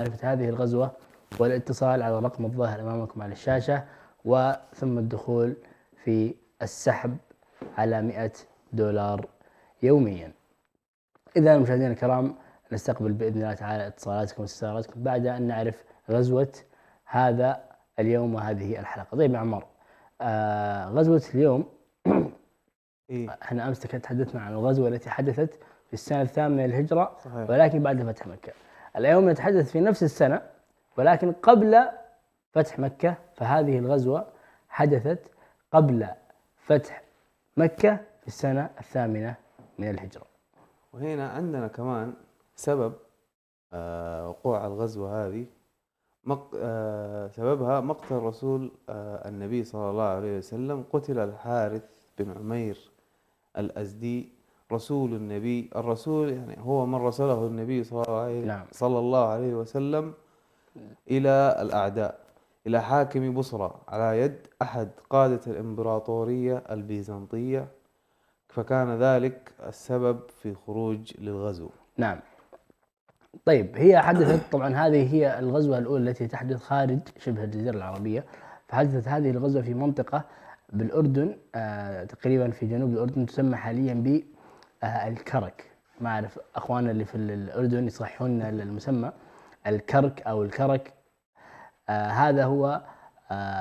معرفة هذه الغزوة والاتصال على الرقم الظاهر أمامكم على الشاشة، وثم الدخول في السحب على $100 يوميا. إذا مشاهدينا الكرام، نستقبل بإذن الله تعالى اتصالاتكم واستفساراتكم بعد أن نعرف غزوة هذا اليوم وهذه الحلقة. طيب يا عمار، غزوة اليوم احنا أمس تحدثنا عن الغزوة التي حدثت في السنة الثامنة للهجرة، صحيح. ولكن بعد فتح مكة. اليوم نتحدث في نفس السنة ولكن قبل فتح مكة، فهذه الغزوة حدثت قبل فتح مكة في السنة الثامنة من الهجرة. وهنا عندنا كمان سبب وقوع الغزوة هذه، سببها مقتل رسول النبي صلى الله عليه وسلم. قتل الحارث بن عمير الأزدي رسول النبي. الرسول يعني هو من رسله النبي صلى الله عليه وسلم إلى الأعداء، إلى حاكم بصرى على يد أحد قادة الإمبراطورية البيزنطية، فكان ذلك السبب في خروج للغزو. نعم. طيب، هي حدثت طبعا، هذه هي الغزوة الأولى التي تحدث خارج شبه الجزيرة العربية. فحدثت هذه الغزوة في منطقة بالأردن، تقريبا في جنوب الأردن، تسمى حاليا بالكرك. ما أعرف أخواننا اللي في الأردن يصححون المسمى الكرك أو الكرك. هذا هو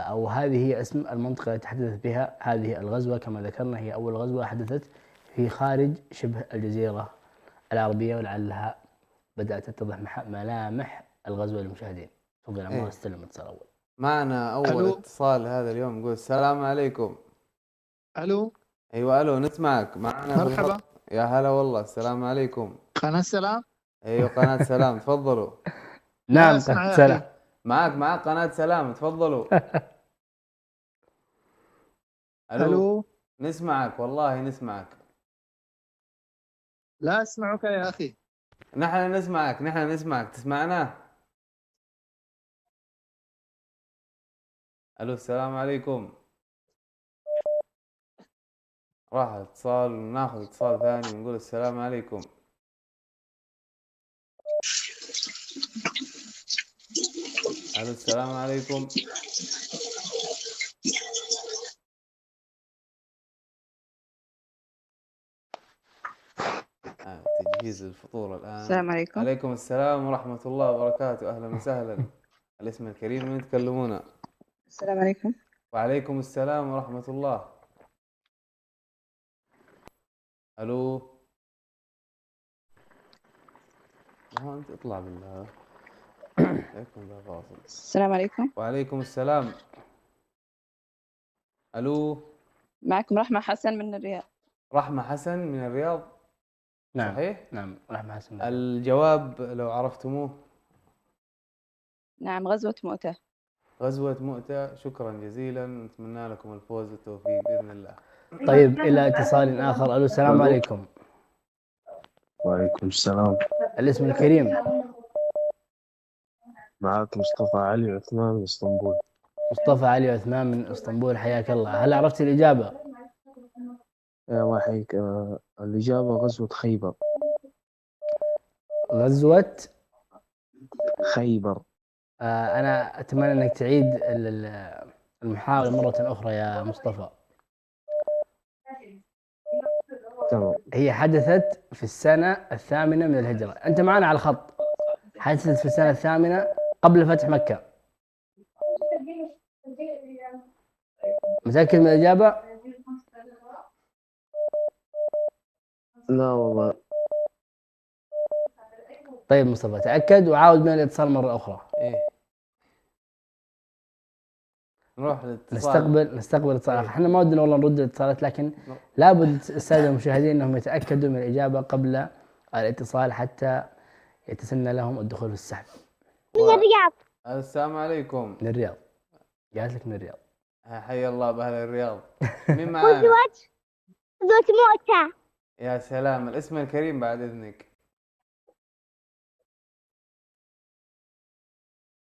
أو هذه هي اسم المنطقة التي تحدثت بها هذه الغزوة. كما ذكرنا هي أول غزوة حدثت في خارج شبه الجزيرة العربية، ولعلها بدأت تتضح ملامح الغزوة للمشاهدين. تفضل عمار، استلم اتصال أول. معنا أول ألو. اتصال هذا اليوم. نقول السلام عليكم. ألو. أيوة ألو، نسمعك. معنا مرحبا. يا هلا والله. السلام عليكم. قناة سلام. أيوة قناة سلام، تفضلوا. نعم أسمع قناة يا سلام. أخي. معك قناة سلام، تفضلوا. ألو. نسمعك والله نسمعك. لا أسمعك يا أخي. نحن نسمعك. تسمعنا؟ ألو، السلام عليكم. راح الاتصال، وناخذ اتصال ثاني ونقول السلام عليكم. ألو، السلام عليكم. تجهيز الفطور الآن. السلام عليكم. عليكم السلام ورحمة الله وبركاته. أهلا وسهلا. الاسم الكريم، من يتكلمون؟ السلام عليكم. وعليكم السلام ورحمة الله. ألو. ما أنت اطلع بالله. السلام عليكم. وعليكم السلام. ألو. معكم رحمة حسن من الرياض. رحمة حسن من الرياض. نعم. صحيح؟ نعم، رحمة حسن. الجواب لو عرفتموه. نعم، غزوة مؤتة. غزوة مؤتة. شكرا جزيلا، نتمنى لكم الفوز والتوفيق بإذن الله. طيب، إلى اتصال آخر. ألو، السلام عليكم. وعليكم السلام. الاسم الكريم؟ معك مصطفى علي عثمان من اسطنبول. مصطفى علي عثمان من اسطنبول، حياك الله. هل عرفت الإجابة؟ الله يحييك. الإجابة غزوة خيبر. غزوة خيبر. أنا أتمنى أنك تعيد المحاولة مرة أخرى يا مصطفى. تمام. هي حدثت في السنة الثامنة من الهجرة. أنت معنا على الخط. حدثت في السنة الثامنة قبل فتح مكة. متأكد من الإجابة؟ لا والله. طيب مصطفى، تأكد وعاود من الاتصال مرة أخرى. نروح للاتصال. نستقبل اتصال. احنا ما ودنا والله نرد الاتصالات، لكن لابد السادة المشاهدين انهم يتأكدوا من الإجابة قبل الاتصال حتى يتسنى لهم الدخول في السحب. من الرياض. السلام عليكم. من الرياض. قالت لك من الرياض. حي الله بأهل الرياض. مين معانا؟ غزوة مؤتة. يا سلام. الاسم الكريم بعد إذنك.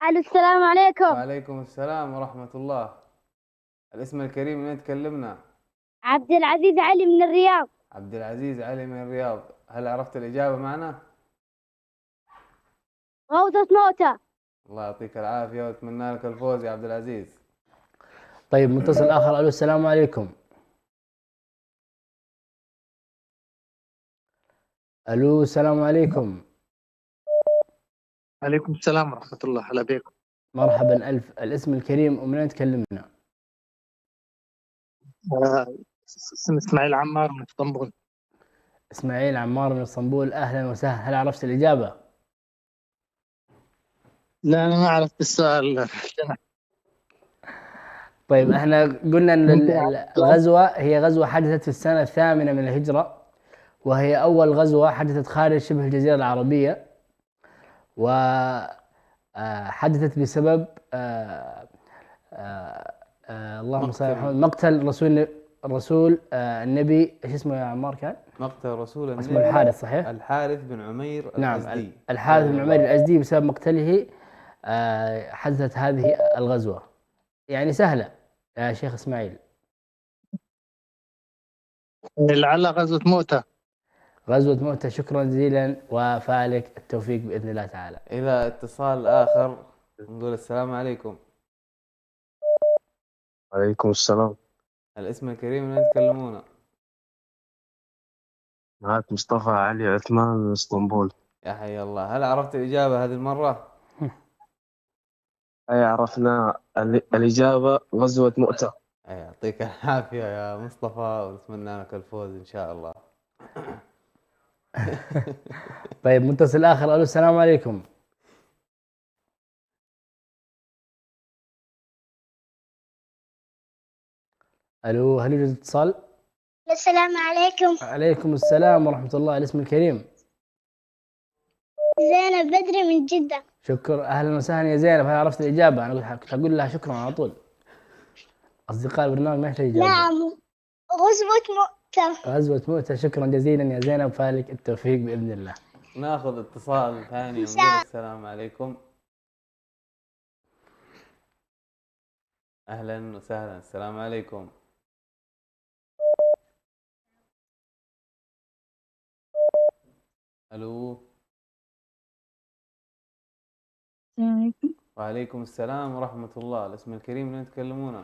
ألو، السلام عليكم. وعليكم السلام ورحمة الله. الاسم الكريم، من تكلمنا؟ عبد العزيز علي من الرياض. عبد العزيز علي من الرياض. هل عرفت الإجابة معنا؟ غوثة موتى. الله يعطيك العافية وأتمنى لك الفوز يا عبد العزيز. طيب متصل آخر. ألو السلام عليكم. ألو السلام عليكم. عليكم السلام ورحمة الله، هلا بكم. مرحبا ألف. الاسم الكريم ومن أين تكلمنا؟ اسمي إسماعيل عمار من اسطنبول. إسماعيل عمار من اسطنبول، أهلا وسهلا. هل عرفت الإجابة؟ لا أنا ما عرفت السؤال. طيب احنا قلنا ان ممكن أعرف السؤال؟ الغزوة هي غزوة حدثت في السنة الثامنة من الهجرة، وهي أول غزوة حدثت خارج شبه الجزيرة العربية، وحدثت بسبب اللهم صل على محمد، مقتل رسول النبي، ايش اسمه يا عمار كان؟ مقتل رسول اسمه النبي الحارث صحيح؟ الحارث بن عمير نعم الأزدي. الحارث بن رضي عمير الله. الأزدي. بسبب مقتله حدثت هذه الغزوة. يعني سهلة يا شيخ إسماعيل. لعل غزوة موتى. غزوة مؤتة. شكرا جزيلا وفالك التوفيق بإذن الله تعالى. إلى اتصال آخر نقول السلام عليكم. عليكم السلام. الاسم الكريم من تكلمونا؟ معك مصطفى علي عثمان من اسطنبول. يا حي الله. هل عرفت الإجابة هذه المرة؟ أي عرفنا الإجابة غزوة مؤتة. أي يعطيك العافية يا مصطفى ونتمنى لك الفوز إن شاء الله. طيب متصل آخر. ألو السلام عليكم. ألو هل يوجد اتصال؟ السلام عليكم. عليكم السلام ورحمة الله. الاسم الكريم؟ زينب بدري من جدة. شكرا، أهلا وسهلا يا زينب. هل عرفت الإجابة؟ أنا كنت أقول لها شكرا على طول. أصدقاء البرنامج ما يحتاج إجابة. نعم غزوة مؤتة. غزوة مؤتة. شكرا جزيلا يا زينب، فالك التوفيق بإذن الله. ناخذ اتصال ثاني ونقول السلام عليكم. أهلا وسهلا. السلام عليكم. ألو. السلام عليكم. وعليكم السلام ورحمة الله. الاسم الكريم من تكلمونا؟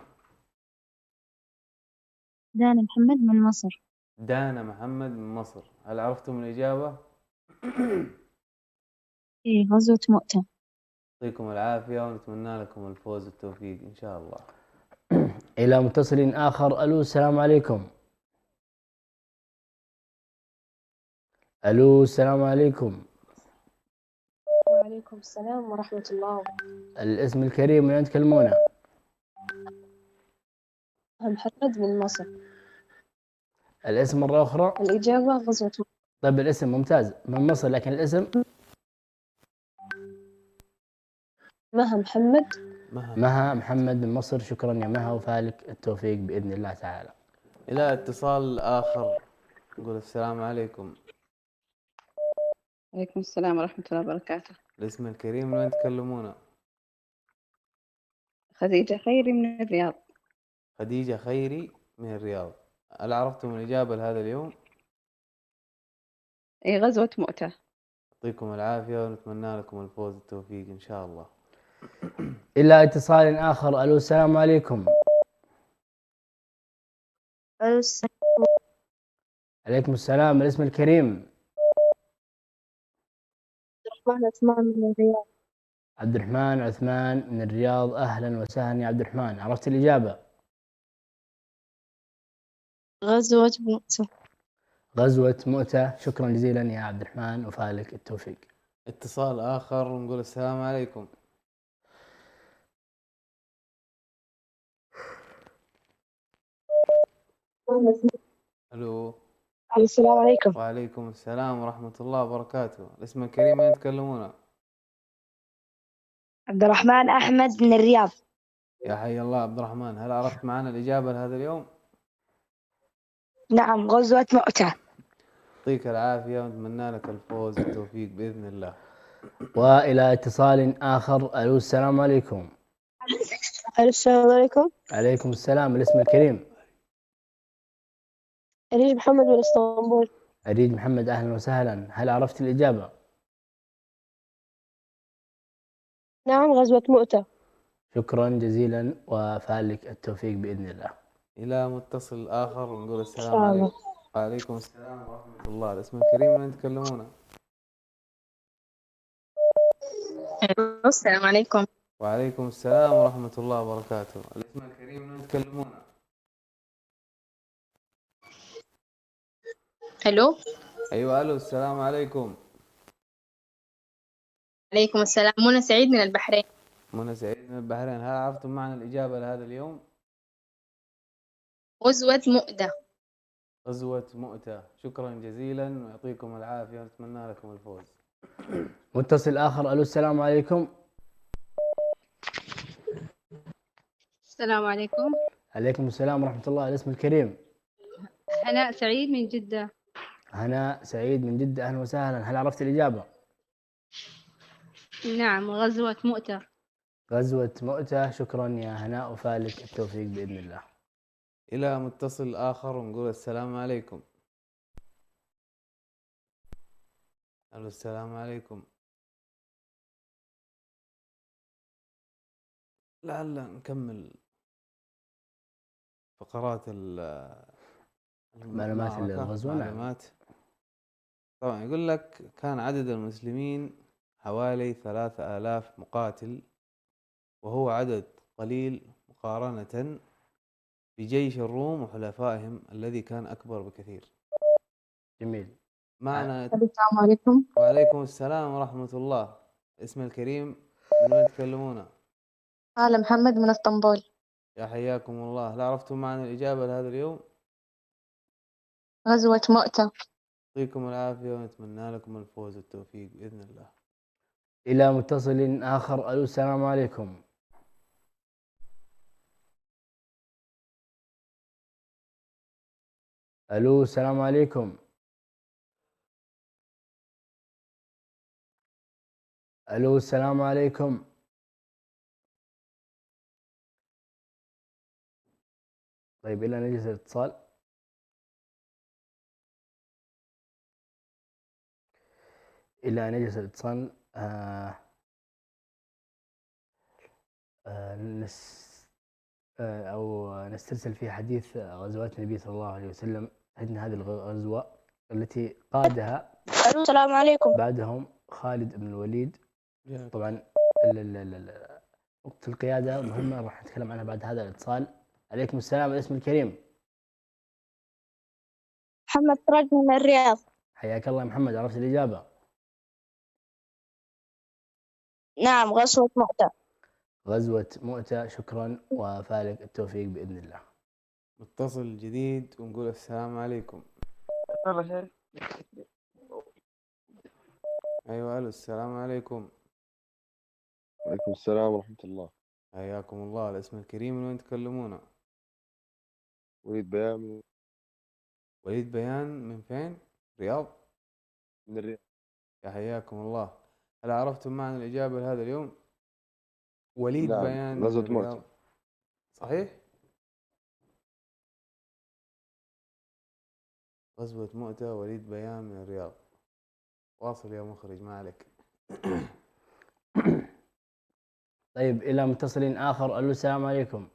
دانا محمد من مصر. دانا محمد من مصر. هل عرفتم الإجابة؟ إيه غزوة مؤتة. يعطيكم العافية ونتمنى لكم الفوز والتوفيق إن شاء الله. إلى متصل آخر. ألو السلام عليكم. ألو السلام عليكم. وعليكم السلام ورحمة الله. الاسم الكريم من أين تكلمونا؟ محمد من مصر. الاسم مرة أخرى. الإجابة غزوة مؤتة. طيب الاسم ممتاز من مصر، لكن الاسم؟ مها محمد. مها محمد من مصر. شكرا يا مها وفالك التوفيق بإذن الله تعالى. إلى اتصال آخر نقول السلام عليكم. عليكم السلام ورحمة الله وبركاته. الاسم الكريم من وين تكلمونا؟ خديجة خيري من الرياض. خديجة خيري من الرياض. هل عرفتم الإجابة لهذا اليوم؟ أي غزوة مؤتة. يعطيكم العافية ونتمنى لكم الفوز والتوفيق إن شاء الله. إلى اتصال آخر. ألو السلام عليكم. عليكم السلام. الاسم الكريم؟ الرحمن عثمان من الرياض. عبد الرحمن عثمان من الرياض. أهلا وسهلا يا عبد الرحمن. عرفت الإجابة؟ غزوة مؤتة. غزوة مؤتة. شكرا جزيلا يا عبد الرحمن وفالك التوفيق. اتصال آخر ونقول السلام عليكم. ألو. السلام عليكم. وعليكم السلام ورحمة الله وبركاته. الاسم الكريم من تكلمونا؟ عبد الرحمن أحمد من الرياض. يا حي الله عبد الرحمن. هل عرفت معنا الإجابة لهذا اليوم؟ نعم غزوة مؤتة. يعطيك العافية ونتمنى لك الفوز والتوفيق بإذن الله. وإلى اتصال آخر. ألو السلام عليكم. السلام عليكم. عليكم السلام. الاسم الكريم؟ أريد محمد من اسطنبول. أريد محمد. أهلا وسهلا. هل عرفت الإجابة؟ نعم غزوة مؤتة. شكرا جزيلا وفالك التوفيق بإذن الله. إلى متصل آخر ونقول إن السلام شاء الله. عليكم. وعليكم السلام ورحمة الله. الاسم الكريم من تكلمونه؟ السلام عليكم. وعليكم السلام ورحمة الله وبركاته. الاسم الكريم من تكلمونه؟ الو. أيوة ألو، السلام عليكم. عليكم السلام. منى سعيد من البحرين. منى سعيد من البحرين. هل عرفتم معنى الإجابة لهذا اليوم؟ غزوة مؤتة. غزوة مؤتة. شكرا جزيلا ويعطيكم العافية ونتمنى لكم الفوز. متصل آخر. ألو السلام عليكم. السلام عليكم. عليكم السلام ورحمة الله. الاسم الكريم؟ هناء سعيد من جدة. هناء سعيد من جدة، أهلا وسهلا. هل عرفت الإجابة؟ نعم غزوة مؤتة. غزوة مؤتة. شكرا يا هناء وفالك التوفيق بإذن الله. إلى متصل آخر ونقول السلام عليكم. ألو السلام عليكم. لعل نكمل فقرات معلومات المعركة. الغزو. نعم. معلومات. طبعا يقول لك كان عدد المسلمين حوالي 3000 مقاتل، وهو عدد قليل مقارنة بجيش الروم وحلفائهم الذي كان أكبر بكثير. جميل. معنى. السلام عليكم. وعليكم السلام ورحمة الله. اسم الكريم من وين تكلمونه؟ قال محمد من اسطنبول. يا حياكم الله. هل عرفتم معنى الإجابة لهذا اليوم؟ غزوة مؤتة. يعطيكم العافية ونتمنى لكم الفوز والتوفيق بإذن الله. إلى متصل آخر. ألو السلام عليكم. ألو السلام عليكم. ألو السلام عليكم. طيب إلى نجلس الاتصال. إلى نجلس الاتصال. أو نسترسل في حديث غزوات النبي صلى الله عليه وسلم. عندنا هذه الغزوة التي قادها السلام عليكم. بعدهم خالد بن الوليد. طبعا نقطة القيادة مهمة راح نتكلم عنها بعد هذا الاتصال. عليكم السلام. الاسم الكريم؟ محمد سراج من الرياض. حياك الله يا محمد. عرفت الإجابة؟ نعم غزوة مؤتة. غزوة مؤتة. شكرا وفالك التوفيق بإذن الله. متصل جديد ونقول السلام عليكم. أيوة ألو السلام عليكم. وعليكم السلام ورحمة الله. حياكم الله. الاسم الكريم من وين تكلمونه؟ وليد بيان. وليد بيان من فين؟ رياض؟ من الرياض. يا حياكم الله. هل عرفتم معنى الإجابة لهذا اليوم؟ وليد نعم. بيان غزوة من الرياض. مؤتة. صحيح؟ غزوة مؤتة. وليد بيان من الرياض. واصل يا مخرج ما عليك. طيب إلى متصل آخر. ألو السلام عليكم.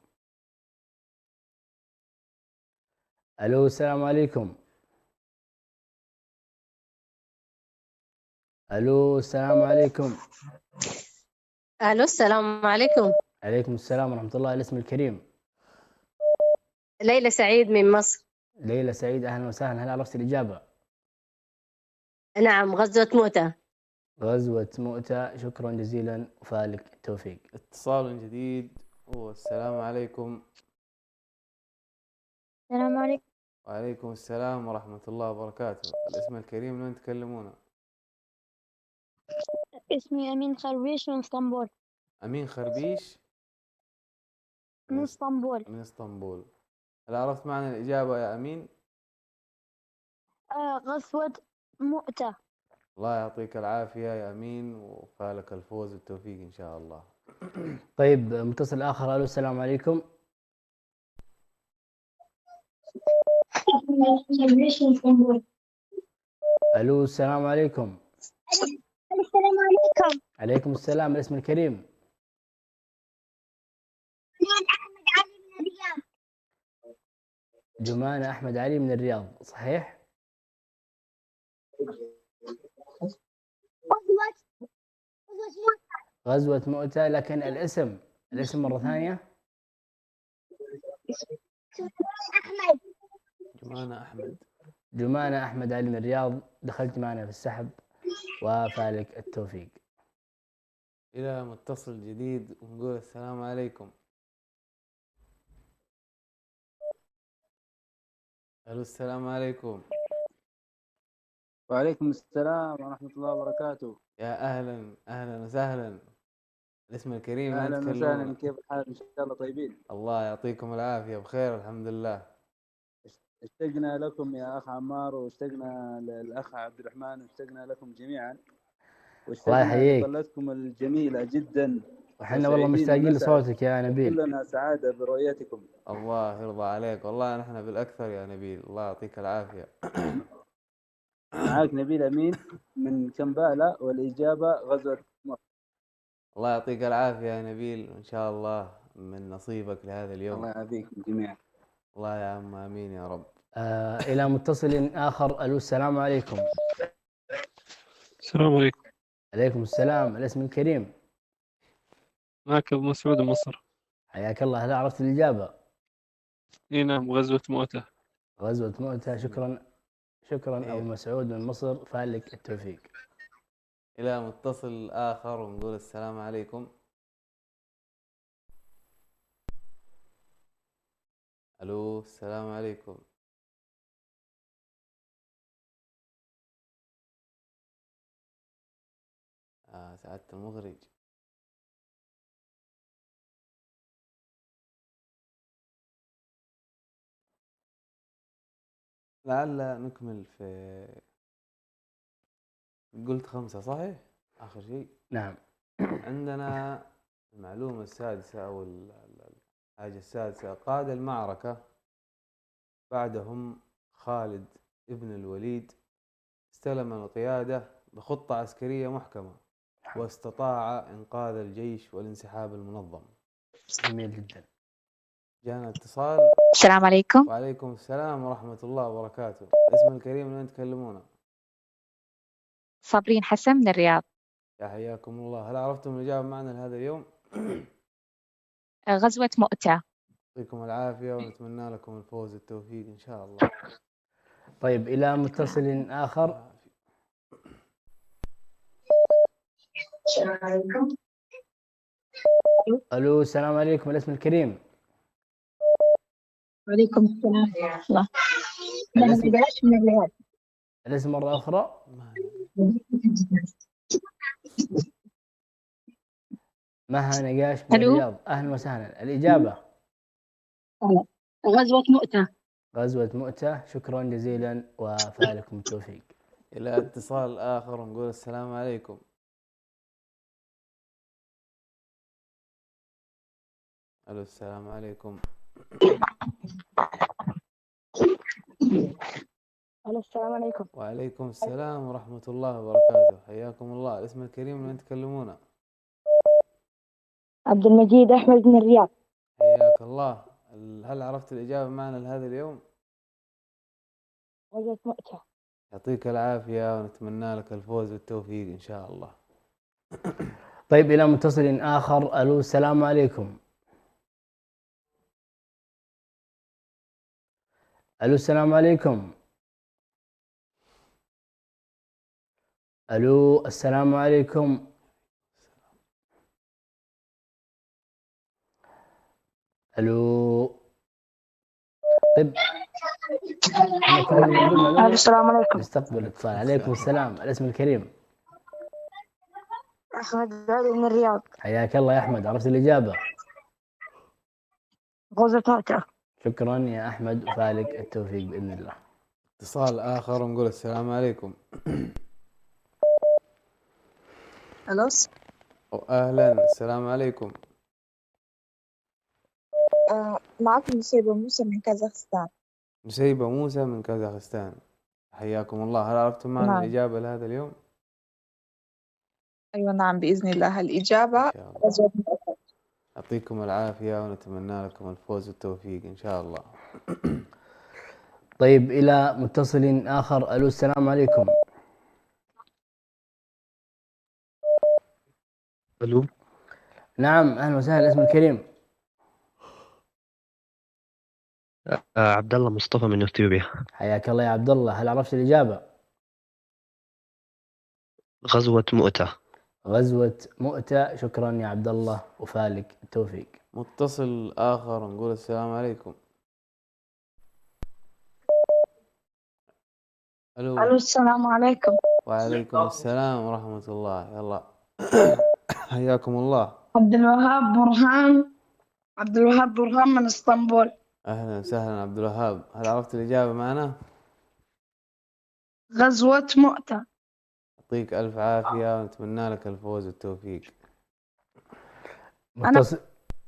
ألو السلام عليكم. ألو السلام عليكم. الو السلام عليكم. عليكم السلام ورحمة الله. الاسم الكريم؟ ليلى سعيد من مصر. ليلى سعيد، أهلا وسهلا. هل عرفت الإجابة؟ نعم غزوة مؤتة. غزوة مؤتة. شكرا جزيلا وفالك التوفيق. اتصال جديد والسلام عليكم. السلام عليكم. وعليكم السلام ورحمة الله وبركاته. الاسم الكريم من وين تكلمونه؟ اسمي أمين خربيش من اسطنبول. أمين خربيش من اسطنبول. من اسطنبول. هل عرفت معنى الإجابة يا أمين؟ غزوة مؤتة. الله يعطيك العافية يا أمين وفالك الفوز والتوفيق إن شاء الله. طيب متصل آخر. ألو السلام عليكم. ألو السلام عليكم. السلام عليكم. عليكم السلام. الاسم الكريم؟ جمانة أحمد علي من الرياض، صحيح؟ غزوة مؤتة، لكن الاسم مرة ثانية. جمانة أحمد علي من الرياض، دخلت معنا في السحب وفالك التوفيق. إلى متصل جديد ونقول السلام عليكم. ألو السلام عليكم. وعليكم السلام ورحمة الله وبركاته. يا أهلا وسهلا. الاسم الكريم أهلا أنت وسهلا، تكلمون. كيف الحال؟ إن شاء الله طيبين. الله يعطيكم العافية، بخير الحمد لله. اشتقنا لكم يا أخ عمار، واشتقنا للأخ عبد الرحمن، واشتقنا لكم جميعا، الله واشتقنا يحييك. لطلتكم الجميلة جدا. وحنا والله مشتاقين لصوتك يا نبيل. كلنا سعادة برؤيتكم. الله يرضى عليك، والله نحن بالأكثر يا نبيل، الله يعطيك العافية. معاك نبيل أمين من كمبالا، والإجابة غزوة مؤتة. الله يعطيك العافية يا نبيل، وإن شاء الله من نصيبك لهذا اليوم. الله يعافيكم جميعا. الله يا عم، آمين يا رب. إلى متصل آخر. ألو السلام عليكم. السلام عليكم. عليكم السلام. الاسم الكريم. معك أبو مسعود من مصر. حياك الله. هل عرفت الإجابة؟ إي نعم، غزوة مؤتة. غزوة مؤتة. شكرا أبو مسعود من مصر، فالك التوفيق. إلى متصل آخر ونقول السلام عليكم. ألو السلام عليكم. سعادة المخرج. لعل نكمل في، قلت 5 صحيح آخر شيء؟ نعم. عندنا المعلومة السادسة أو الحاجة السادسة: قاد المعركة بعدهم خالد ابن الوليد، استلم القيادة بخطة عسكرية محكمة، واستطاع إنقاذ الجيش والانسحاب المنظم. جميل جدا. جانا اتصال. السلام عليكم. وعليكم السلام ورحمة الله وبركاته. الاسم الكريم من وين تكلمونا؟ صابرين حسن من الرياض. يا حياكم الله. هل عرفتم الإجابة معنا لهذا اليوم؟ غزوة مؤتة. يعطيكم العافية ونتمنى لكم الفوز والتوفيق إن شاء الله. طيب إلى متصل آخر. السلام عليكم. ألو السلام عليكم. الاسم الكريم. وعليكم السلام ورحمة الله. مها نقاش من الرياض. الاسم مرة أخرى. مها نقاش من الرياض. أهلا وسهلا. الإجابة غزوة مؤتة. غزوة مؤتة. شكرا جزيلا وفالكم التوفيق. إلى اتصال آخر ونقول السلام عليكم. ألو السلام عليكم. ألو السلام عليكم. وعليكم السلام ورحمة الله وبركاته. حياكم الله. الاسم الكريم من تكلمونا؟ عبد المجيد أحمد من الرياض. حياك الله. هل عرفت الإجابة معنا لهذا اليوم؟ غزوة مؤتة. يعطيك العافية ونتمنى لك الفوز والتوفيق إن شاء الله. طيب إلى متصل آخر. ألو السلام عليكم. ألو السلام عليكم. ألو السلام عليكم. ألو. طيب السلام عليكم. نستقبل الاتصال. عليكم السلام. الاسم الكريم. أحمد علي من الرياض. حياك الله يا أحمد. عرفت الإجابة؟ غزوة مؤتة. شكرا يا أحمد وفالك التوفيق بإذن الله. اتصال آخر ونقول السلام عليكم. ألو. أهلا السلام عليكم. معكم نسيبة موسى من كازاخستان. نسيبة موسى من كازاخستان. حياكم الله. هل عرفتم معنا نعم. الإجابة لهذا اليوم؟ أيوة نعم بإذن الله الإجابة غزوة مؤتة. يعطيكم العافية ونتمنى لكم الفوز والتوفيق إن شاء الله. طيب إلى متصل آخر. ألو السلام عليكم. ألو. نعم أهلا وسهلا، اسم الكريم. عبد الله مصطفى من اثيوبيا. حياك الله يا عبد الله، هل عرفت الإجابة؟ غزوة مؤتة. غزوة مؤتة. شكرا يا عبد الله وفالك التوفيق. متصل آخر نقول السلام عليكم. ألو السلام عليكم. وعليكم السلام ورحمة الله. يلا حياكم الله. عبد الوهاب برهان من اسطنبول. أهلا وسهلا عبد الوهاب، هل عرفت الإجابة معنا؟ غزوة مؤتة. يعطيك ألف عافية ونتمنى لك الفوز والتوفيق.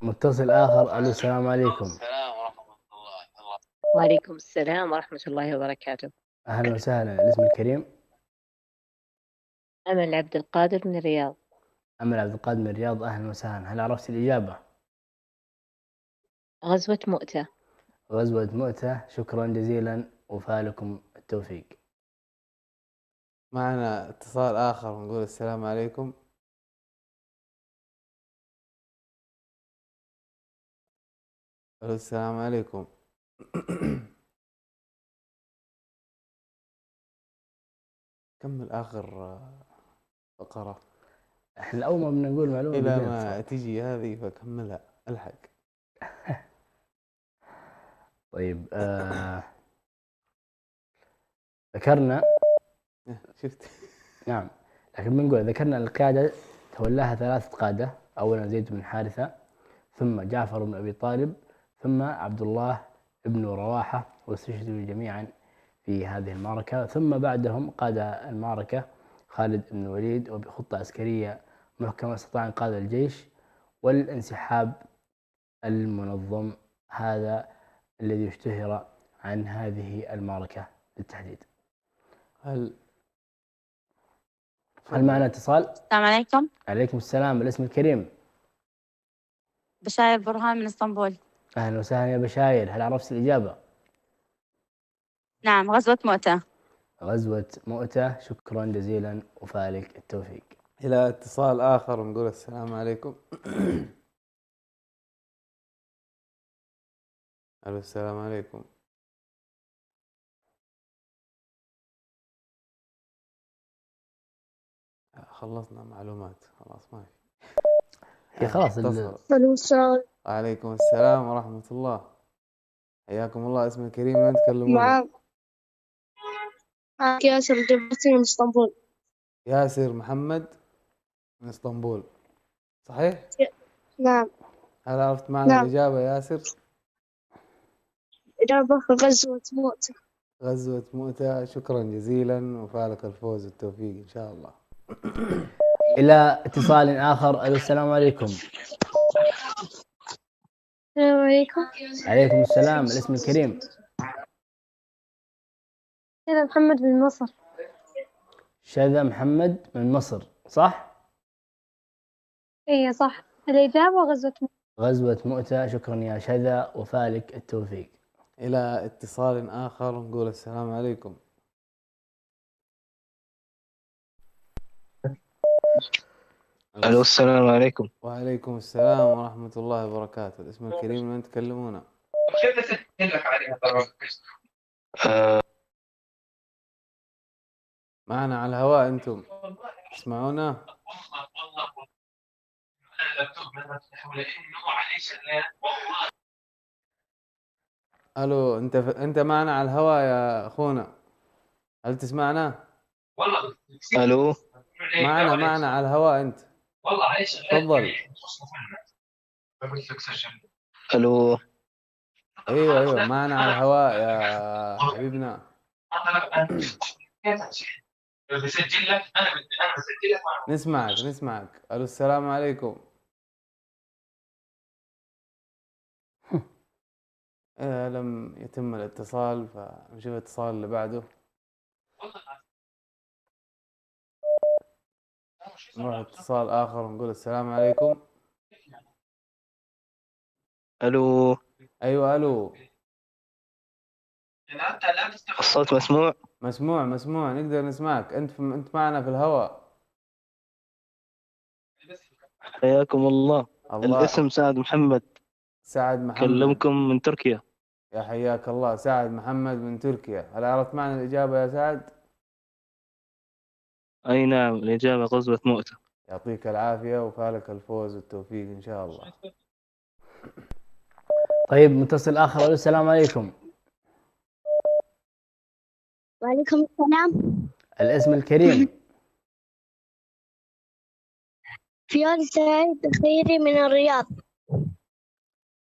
متصل آخر. ألو السلام عليكم. وعليكم السلام ورحمة الله وبركاته. أهلا وسهلا، الاسم الكريم. أمل عبد القادر من الرياض. أمل عبد القادر من الرياض، أهلا وسهلا، هل عرفت الإجابة؟ غزوة مؤتة. غزوة مؤتة. شكرا جزيلا وفالكم التوفيق. معنا اتصال آخر نقول السلام عليكم. السلام عليكم. كمل آخر فقرة. احنا أول ما بنقول معلومة إلى ما تجي هذه فكملها الحق. طيب ذكرنا شفت. نعم، لكن بنقول ذكرنا القيادة تولاها 3 قادة. أولا زيد بن حارثة، ثم جعفر بن أبي طالب، ثم عبد الله بن رواحة، واستشهدوا جميعا في هذه المعركة. ثم بعدهم قاد المعركة خالد بن الوليد، وبخطة عسكرية محكمة استطاع إنقاذ الجيش والانسحاب المنظم. هذا الذي اشتهر عن هذه المعركة بالتحديد. هل معنا اتصال؟ السلام عليكم. عليكم السلام، الاسم الكريم. بشاير برهان من اسطنبول. أهلا وسهلا يا بشاير، هل عرفت الإجابة؟ نعم، غزوة مؤتة. غزوة مؤتة. شكرا جزيلا وفالك التوفيق. إلى اتصال آخر نقول السلام عليكم. ألو السلام عليكم. خلصنا معلومات خلاص ما في. هي خلاص ألو السلام. وعليكم السلام ورحمة الله. حياكم الله، اسم الكريم من تكلمون؟ معك ياسر الجبرتي من اسطنبول. ياسر محمد من اسطنبول صحيح؟ نعم. هل عرفت معنا الإجابة ياسر؟ إجابة غزوة مؤتة. غزوة مؤتة. شكرا جزيلا وفالك الفوز والتوفيق إن شاء الله. إلى اتصال آخر. ألو السلام عليكم. السلام عليكم. عليكم السلام، الاسم الكريم. أنا محمد من مصر. شذا محمد من مصر صح؟ إيه صح، الإجابة غزوة مؤتة. غزوة مؤتة. شكرا يا شذا وفالك التوفيق. إلى اتصال آخر نقول السلام عليكم. ألو السلام عليكم. وعليكم السلام ورحمة الله وبركاته، الاسم الكريم من تكلمونه؟ معنا على الهواء أنتم تسمعونا؟ ألو أنت معنا على الهواء يا أخونا، هل تسمعنا؟ ألو. معنا على الهواء أنت. تفضل. ألو. أيوة معنا على الهواء يا حبيبنا. نسمعك. ألو السلام عليكم. لم يتم الاتصال فنشوف الاتصال اللي بعده. نروح اتصال آخر ونقول السلام عليكم. ألو. أيوة ألو. الصوت مسموع؟ مسموع نقدر نسمعك. أنت معنا في الهواء. حياكم الله. الاسم سعد محمد. سعد محمد. كلمكم من تركيا. يا حياك الله سعد محمد من تركيا. هل عرفت معنى الإجابة يا سعد؟ أي نعم، الإجابة غزوة مؤتة. يعطيك العافية وفالك الفوز والتوفيق إن شاء الله. طيب متصل آخر. ألو السلام عليكم. وعليكم السلام. الاسم الكريم. فيول سعيد خيري من الرياض.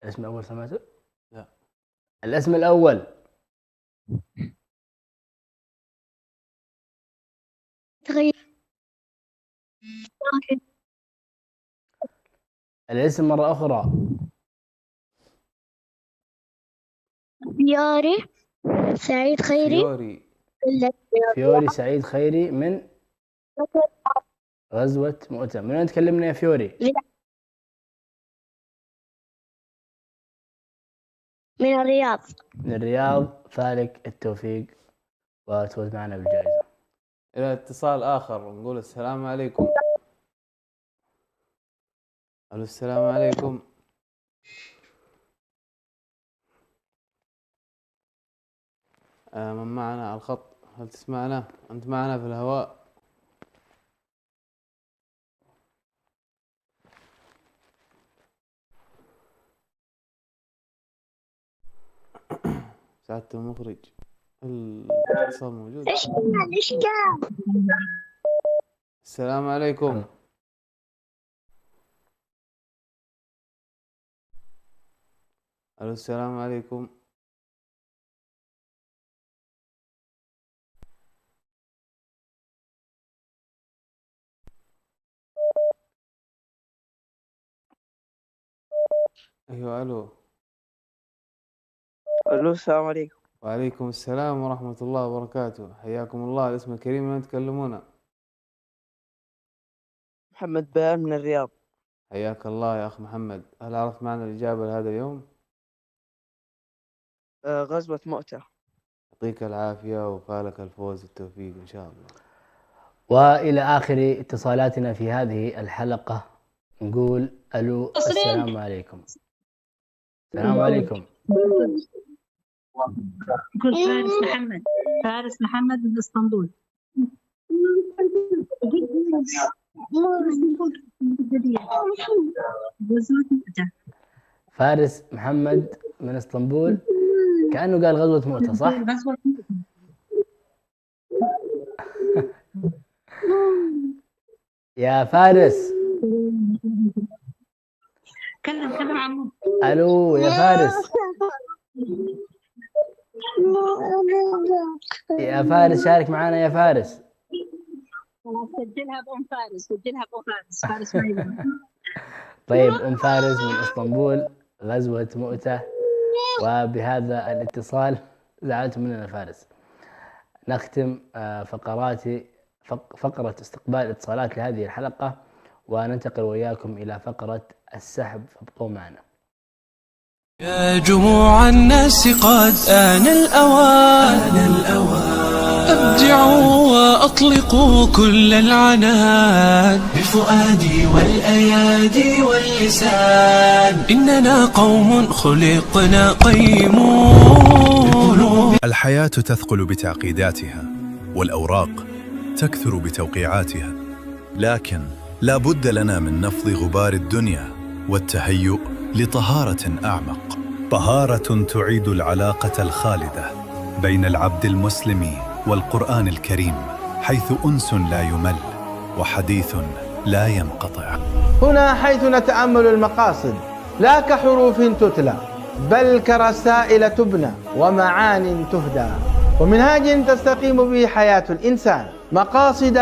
الاسم الأول سمعته؟ لا. الاسم الأول. الاسم مرة أخرى. فيوري سعيد خيري. فيوري سعيد خيري من غزوة مؤتة. من وين تكلمنا يا فيوري؟ من الرياض. من الرياض. فالك التوفيق وتفوز معنا بالجائزة. إلى اتصال آخر نقول السلام عليكم. ألو السلام عليكم. من معنا على الخط؟ هل تسمعنا؟ أنت معنا في الهواء. سعادة المخرج الاتصال موجود. السلام عليكم. ألو السلام عليكم. أيوة ألو. السلام عليكم. وعليكم السلام ورحمة الله وبركاته. حياكم الله. الاسم الكريم من تكلمونا؟ محمد بيان من الرياض. حياك الله يا أخ محمد. هل عرفت معنى الإجابة لهذا اليوم؟ غزوة مؤتة. يعطيك العافية وفالك الفوز والتوفيق إن شاء الله. وإلى آخر اتصالاتنا في هذه الحلقة نقول ألو السلام عليكم. السلام عليكم. يقول فارس محمد من اسطنبول. فارس محمد من اسطنبول. كأنه قال غزوة مؤتة صح؟ يا فارس. كلم عمو. ألو يا فارس. يا فارس شارك معنا يا فارس. سجلها بأم فارس. سجلها بأم فارس. فارس ميمون. طيب أم فارس من اسطنبول غزوة مؤتة. وبهذا الاتصال زعلت مننا فارس. نختم فقرة استقبال اتصالات لهذه الحلقة وننتقل وإياكم إلى فقرة السحب، فابقوا معنا. يا جموع الناس قد آن الأوان أبدعوا وأطلقوا كل العنان بفؤادي والأيادي واللسان إننا قوم خلقنا قيمون. الحياة تثقل بتعقيداتها والأوراق تكثر بتوقيعاتها، لكن لا بد لنا من نفض غبار الدنيا والتهيؤ لطهارة أعمق، طهارة تعيد العلاقة الخالدة بين العبد المسلم والقرآن الكريم، حيث أنس لا يمل وحديث لا ينقطع. هنا حيث نتأمل المقاصد لا كحروف تتلى بل كرسائل تبنى ومعان تهدى ومنهاج تستقيم به حياة الإنسان، مقاصد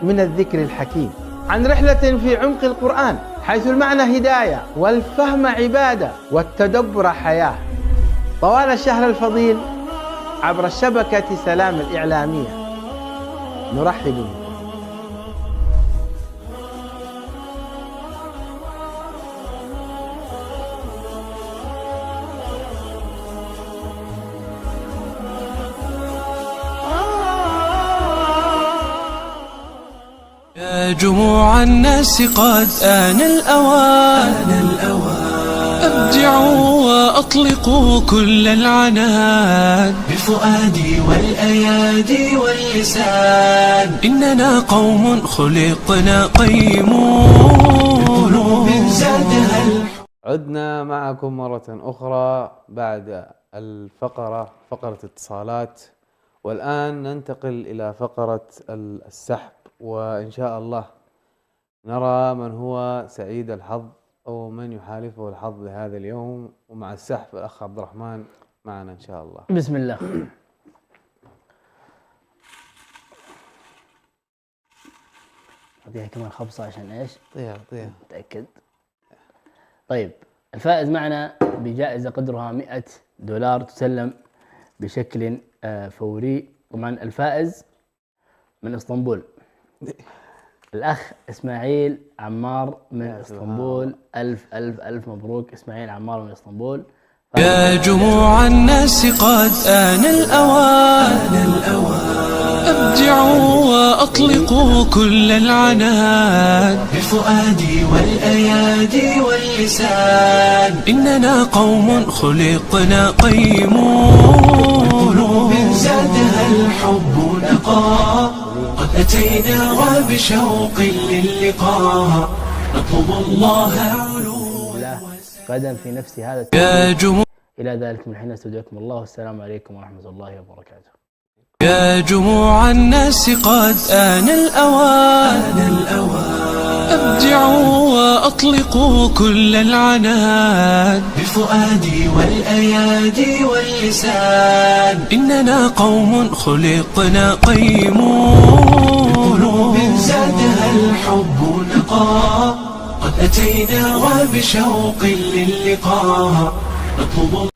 من الذكر الحكيم عن رحلة في عمق القرآن، حيث المعنى هداية والفهم عبادة والتدبر حياة، طوال الشهر الفضيل عبر الشبكة سلام الإعلامية. نرحب بكم. جموع الناس قد آن الأوان أبدعوا وأطلقوا كل العنان بفؤادي والأيادي واللسان إننا قوم خلقنا قيمون زادها. عدنا معكم مرة أخرى بعد فقرة اتصالات، والآن ننتقل إلى فقرة السحب، وإن شاء الله نرى من هو سعيد الحظ أو من يحالفه الحظ لهذا اليوم. ومع السحب الأخ عبد الرحمن معنا إن شاء الله. بسم الله. أعطيها كمان خبصة عشان إيش؟ أعطيها متأكد. طيب، الفائز معنا بجائزة قدرها $100 تسلم بشكل فوري. طبعا الفائز من اسطنبول الأخ إسماعيل عمار من اسطنبول. ألف ألف ألف مبروك إسماعيل عمار من اسطنبول. يا جموع الناس قد آن الأوان أبدعوا وأطلقوا كل العنان بفؤادي والأيادي واللسان إننا قوم خلقنا قيمون زادها الحب نقاء قد أتينا وبشوق للقاء نطلب الله علوا غدا في نفس هذا يا جموع. إلى ذلك من حين استودعكم الله، والسلام عليكم ورحمة الله وبركاته. يا جموع الناس قد آن الأوان أبدعوا وأطلقوا كل العنان بفؤادي والأيادي واللسان إننا قوم خلقنا قيمون زادها الحب نقاء قد أتينا وبشوق للقاء نطلب